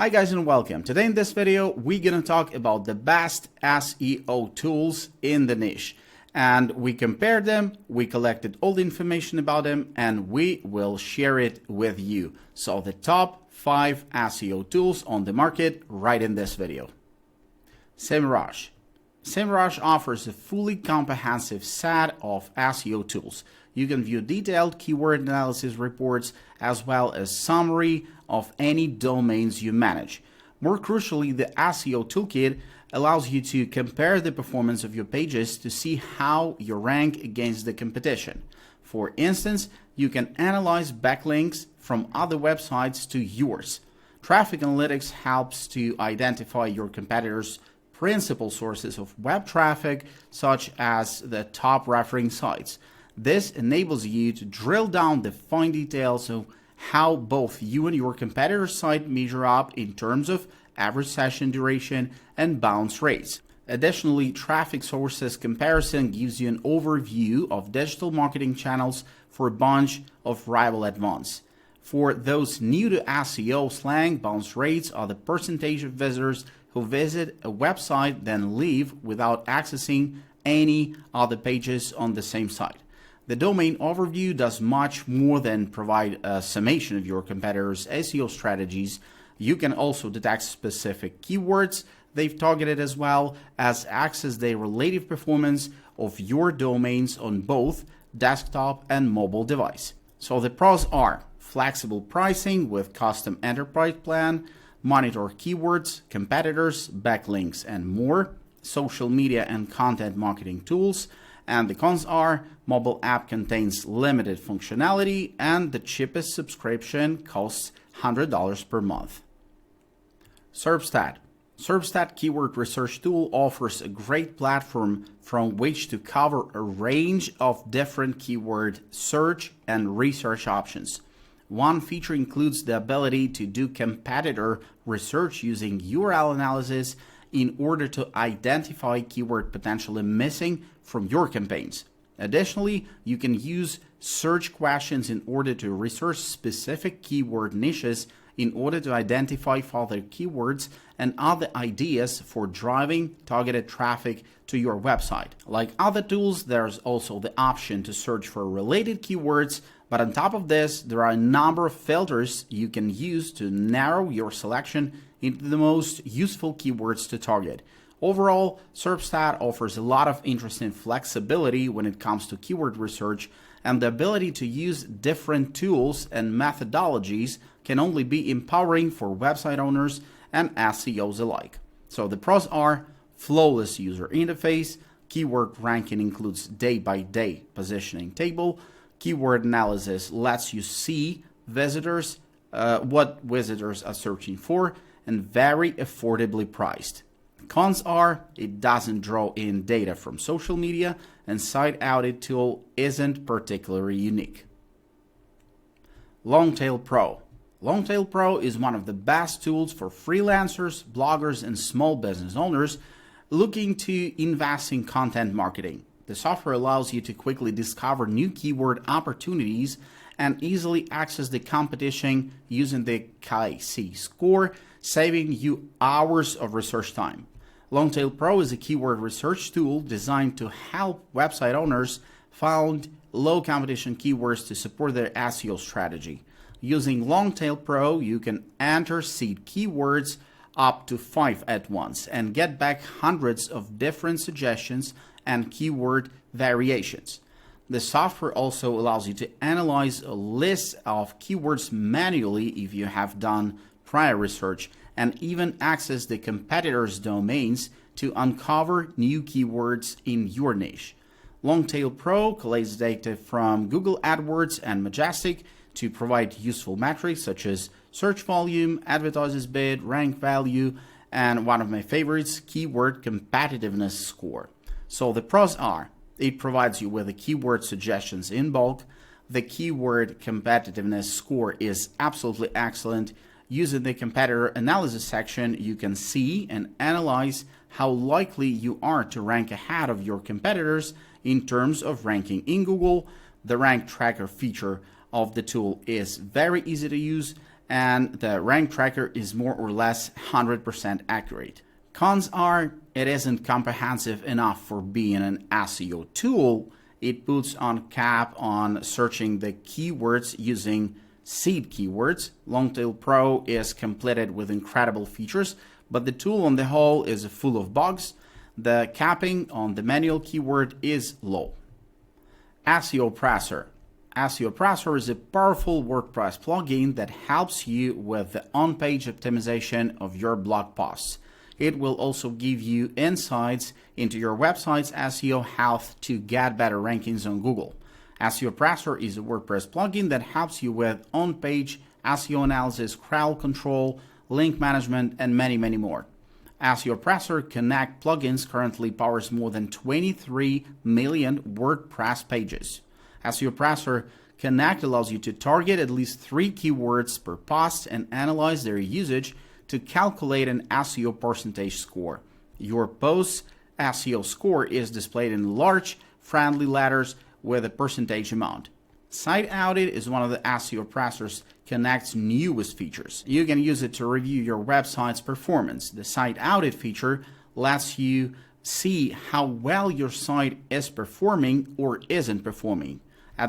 Hi guys and welcome. Today in this video we're gonna talk about the best SEO tools in the niche, and we compared them, we collected all the information about them, and we will share it with you. So the top 5 SEO tools on the market right in this video. SEMrush. SEMrush offers a fully comprehensive set of SEO tools. You can view detailed keyword analysis reports as well as summary of any domains you manage. More crucially, the SEO toolkit allows you to compare the performance of your pages to see how you rank against the competition. For instance, you can analyze backlinks from other websites to yours. Traffic analytics helps to identify your competitors' principal sources of web traffic, such as the top referring sites. This enables you to drill down the fine details of how both you and your competitor's site measure up in terms of average session duration and bounce rates. Additionally, traffic sources comparison gives you an overview of digital marketing channels for a bunch of rival advanced. For those new to SEO slang, bounce rates are the percentage of visitors who visit a website then leave without accessing any other pages on the same site. The domain overview does much more than provide a summation of your competitors' SEO strategies. You can also detect specific keywords they've targeted as well as access their relative performance of your domains on both desktop and mobile device. So the pros are flexible pricing with custom enterprise plan, monitor keywords, competitors, backlinks, and more, social media and content marketing tools. And the cons are mobile app contains limited functionality and the cheapest subscription costs $100 per month. SERPstat. SERPstat keyword research tool offers a great platform from which to cover a range of different keyword search and research options. One feature includes the ability to do competitor research using URL analysis in order to identify keyword potentially missing from your campaigns. Additionally, you can use search questions in order to research specific keyword niches in order to identify further keywords and other ideas for driving targeted traffic to your website. Like other tools, there's also the option to search for related keywords, but on top of this, there are a number of filters you can use to narrow your selection into the most useful keywords to target. Overall, SERPstat offers a lot of interesting flexibility when it comes to keyword research, and the ability to use different tools and methodologies can only be empowering for website owners and SEOs alike. So the pros are flawless user interface, keyword ranking includes day-by-day positioning table, keyword analysis lets you see visitors, what visitors are searching for, and very affordably priced. Cons are it doesn't draw in data from social media, and site audit tool isn't particularly unique. LongTail Pro. LongTail Pro is one of the best tools for freelancers, bloggers, and small business owners looking to invest in content marketing. The software allows you to quickly discover new keyword opportunities and easily access the competition using the KC score, saving you hours of research time. LongTail Pro is a keyword research tool designed to help website owners find low competition keywords to support their SEO strategy. Using LongTail Pro, you can enter seed keywords up to 5 at once and get back hundreds of different suggestions and keyword variations. The software also allows you to analyze a list of keywords manually if you have done prior research, and even access the competitors' domains to uncover new keywords in your niche. LongTail Pro collates data from Google AdWords and Majestic to provide useful metrics such as search volume, advertisers bid, rank value, and one of my favorites, keyword competitiveness score. So the pros are, it provides you with the keyword suggestions in bulk. The keyword competitiveness score is absolutely excellent. Using the competitor analysis section, you can see and analyze how likely you are to rank ahead of your competitors in terms of ranking in Google. The rank tracker feature of the tool is very easy to use, and the rank tracker is more or less 100% accurate. Cons are, it isn't comprehensive enough for being an SEO tool. It puts on cap on searching the keywords using seed keywords. LongTail Pro is completed with incredible features, but the tool on the whole is full of bugs. The capping on the manual keyword is low. SEOPressor. SEOPressor is a powerful WordPress plugin that helps you with the on-page optimization of your blog posts. It will also give you insights into your website's SEO health to get better rankings on Google. SEOPressor is a WordPress plugin that helps you with on-page SEO analysis, crowd control, link management, and many more. SEOPressor Connect plugins currently powers more than 23 million WordPress pages. SEOPressor Connect allows you to target at least 3 keywords per post and analyze their usage to calculate an SEO percentage score. Your post's SEO score is displayed in large, friendly letters with a percentage amount. Site Audit is one of the SEOPressor Connect's newest features. You can use it to review your website's performance. The Site Audit feature lets you see how well your site is performing or isn't performing.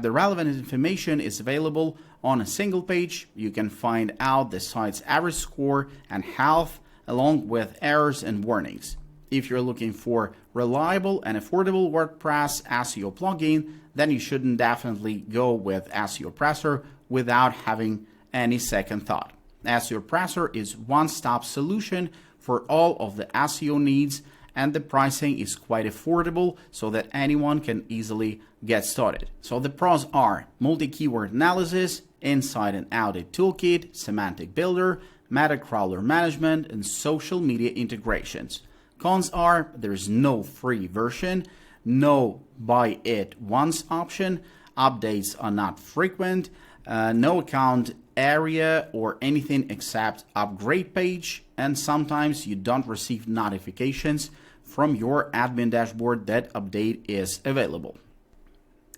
The relevant information is available on a single page. You can find out the site's average score and health, along with errors and warnings. If you're looking for reliable and affordable WordPress SEO plugin, then you shouldn't definitely go with SEOPressor without having any second thought. SEOPressor is one-stop solution for all of the SEO needs, and the pricing is quite affordable so that anyone can easily get started. So the pros are multi-keyword analysis, inside and audit toolkit, semantic builder, meta crawler management, and social media integrations. Cons are, there's no free version, no buy it once option, updates are not frequent, no account area or anything except upgrade page, and sometimes you don't receive notifications from your admin dashboard that update is available.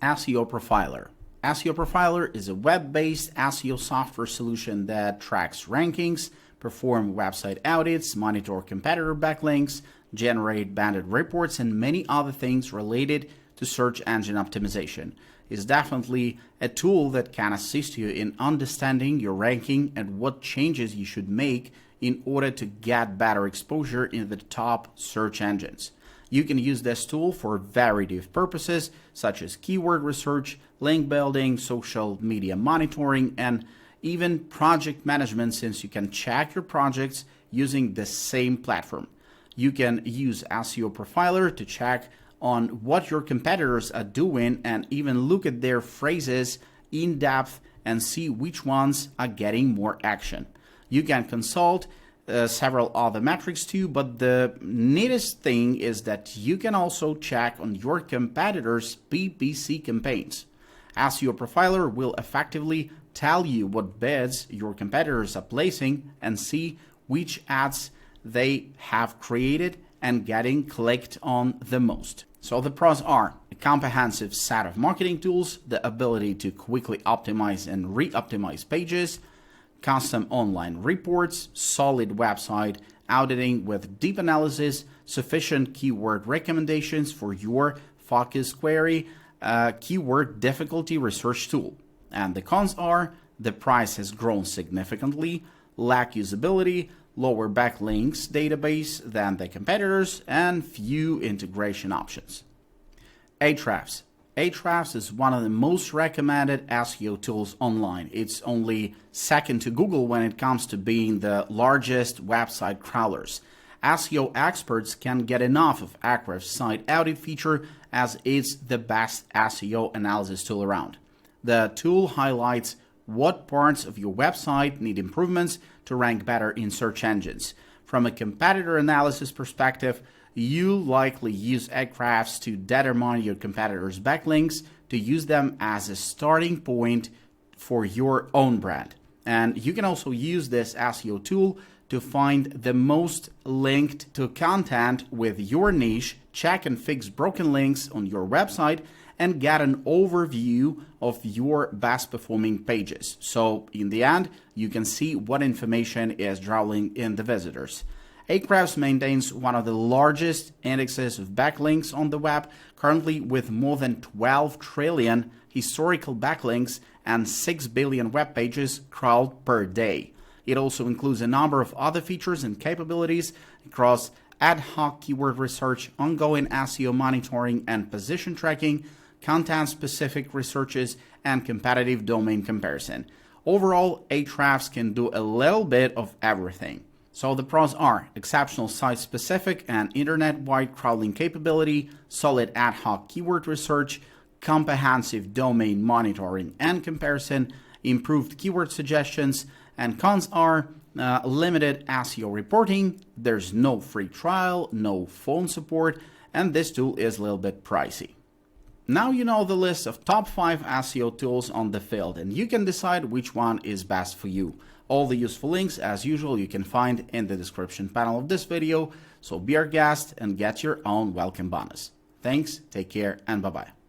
SEO Profiler. SEO Profiler is a web-based SEO software solution that tracks rankings, perform website audits, monitor competitor backlinks, generate bandit reports, and many other things related to search engine optimization. It's definitely a tool that can assist you in understanding your ranking and what changes you should make in order to get better exposure in the top search engines. You can use this tool for a variety of purposes, such as keyword research, link building, social media monitoring, and even project management, since you can check your projects using the same platform. You can use SEO Profiler to check on what your competitors are doing and even look at their phrases in depth and see which ones are getting more action. You can consult several other metrics too, but the neatest thing is that you can also check on your competitors' PPC campaigns. SEO Profiler will effectively tell you what bids your competitors are placing and see which ads they have created and getting clicked on the most. So the pros are a comprehensive set of marketing tools, the ability to quickly optimize and re-optimize pages, custom online reports, solid website auditing with deep analysis, sufficient keyword recommendations for your focus query, keyword difficulty research tool. And the cons are the price has grown significantly, lack usability, lower backlinks database than the competitors, and few integration options. Ahrefs. Ahrefs is one of the most recommended SEO tools online. It's only second to Google when it comes to being the largest website crawlers. SEO experts can get enough of Ahrefs' site audit feature as it's the best SEO analysis tool around. The tool highlights what parts of your website need improvements to rank better in search engines. From a competitor analysis perspective, you likely use Ahrefs to determine your competitors' backlinks to use them as a starting point for your own brand. And you can also use this SEO tool to find the most linked to content with your niche, check and fix broken links on your website, and get an overview of your best performing pages. So in the end, you can see what information is drawing in the visitors. Ahrefs maintains one of the largest indexes of backlinks on the web, currently with more than 12 trillion historical backlinks and 6 billion web pages crawled per day. It also includes a number of other features and capabilities across ad hoc keyword research, ongoing SEO monitoring and position tracking, content-specific researches, and competitive domain comparison. Overall, Ahrefs can do a little bit of everything. So the pros are exceptional site-specific and internet-wide crawling capability, solid ad hoc keyword research, comprehensive domain monitoring and comparison, improved keyword suggestions, and cons are limited SEO reporting, there's no free trial, no phone support, and this tool is a little bit pricey. Now you know the list of top 5 SEO tools on the field, and you can decide which one is best for you. All the useful links, as usual, you can find in the description panel of this video, so be our guest and get your own welcome bonus. Thanks, take care, and bye-bye.